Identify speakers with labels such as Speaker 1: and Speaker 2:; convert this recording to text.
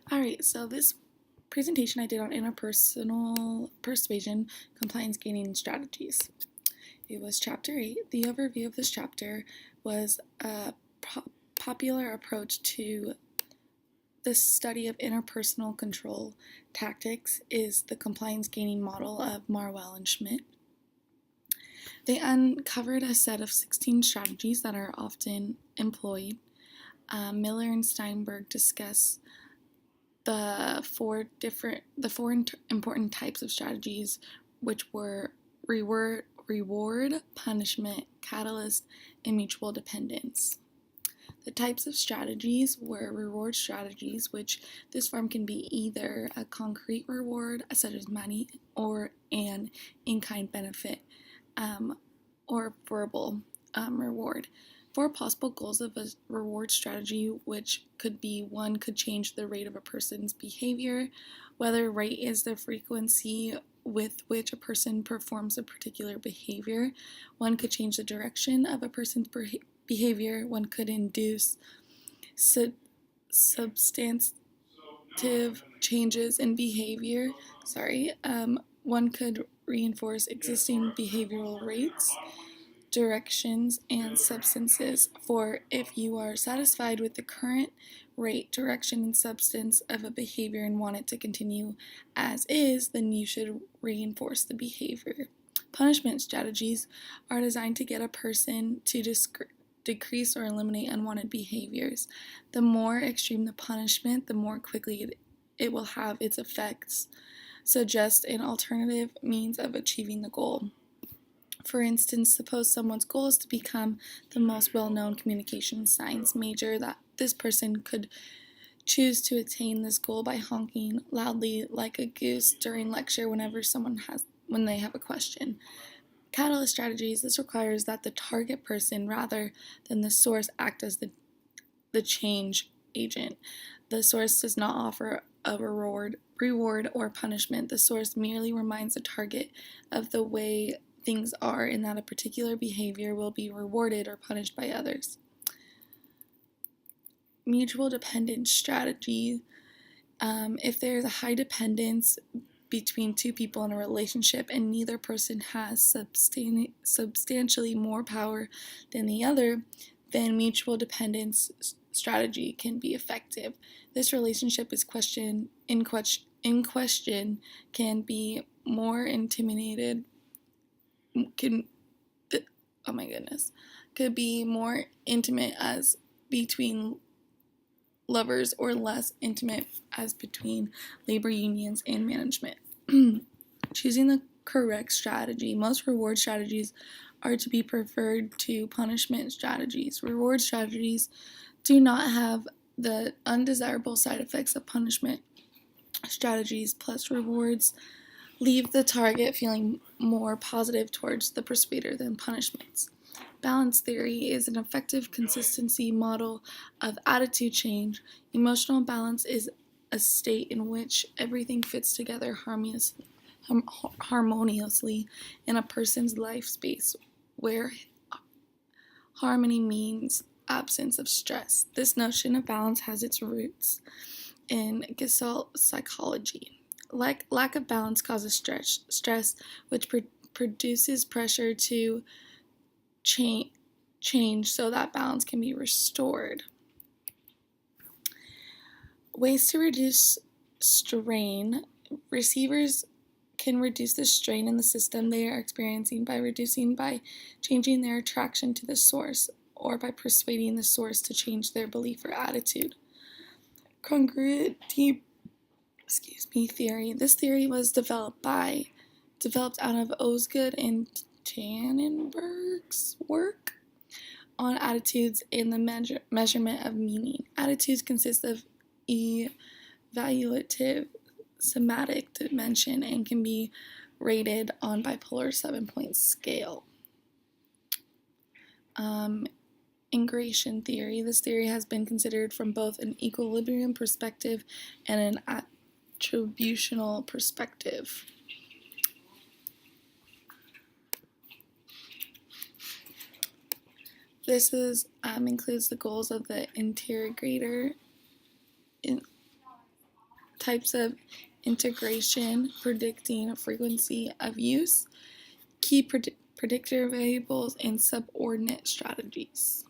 Speaker 1: Alright, so this presentation I did on interpersonal persuasion, compliance gaining strategies. It was chapter 8. The overview of this chapter was a popular approach to the study of interpersonal control tactics is the compliance gaining model of Marwell and Schmidt. They uncovered a set of 16 strategies that are often employed. Miller and Steinberg discuss the four important types of strategies, which were reward, punishment, catalyst, and mutual dependence. The types of strategies were reward strategies, which this form can be either a concrete reward, such as money, or an in-kind benefit, or verbal reward. Four possible goals of a reward strategy, which could be: one, could change the rate of a person's behavior, whether rate is the frequency with which a person performs a particular behavior. One could change the direction of a person's behavior. One could induce substantive changes in behavior. One could reinforce existing behavioral rates, directions, and substances. For if you are satisfied with the current rate, direction, and substance of a behavior and want it to continue as is, then you should reinforce the behavior. Punishment strategies are designed to get a person to decrease or eliminate unwanted behaviors. The more extreme the punishment, the more quickly it will have its effects. Suggest an alternative means of achieving the goal. For instance, suppose someone's goal is to become the most well-known communication science major. That this person could choose to attain this goal by honking loudly like a goose during lecture when they have a question. Catalyst strategies: this requires that the target person rather than the source act as the change agent. The source does not offer a reward or punishment. The source merely reminds the target of the way things are, and that a particular behavior will be rewarded or punished by others. Mutual dependence strategy: if there is a high dependence between two people in a relationship and neither person has substantially more power than the other, then mutual dependence strategy can be effective. This relationship is in question can be more intimidated could be more intimate as between lovers or less intimate as between labor unions and management. Choosing the correct strategy. Most reward strategies are to be preferred to punishment strategies. Reward strategies do not have the undesirable side effects of punishment strategies, plus rewards leave the target feeling more positive towards the persuader than punishments. Balance theory is an effective consistency model of attitude change. Emotional balance is a state in which everything fits together harmoniously in a person's life space, where harmony means absence of stress. This notion of balance has its roots in Gestalt psychology. Lack of balance causes stress, which produces pressure to change so that balance can be restored. Ways to reduce strain. Receivers can reduce the strain in the system they are experiencing by changing their attraction to the source, or by persuading the source to change their belief or attitude. Congruity theory. This theory was developed out of Osgood and Tannenberg's work on attitudes and the measurement of meaning. Attitudes consist of evaluative somatic dimension and can be rated on bipolar 7-point scale. Ingration theory. This theory has been considered from both an equilibrium perspective and an attributional perspective. This includes the goals of the interrogator types of integration, predicting frequency of use, key predictor variables, and subordinate strategies.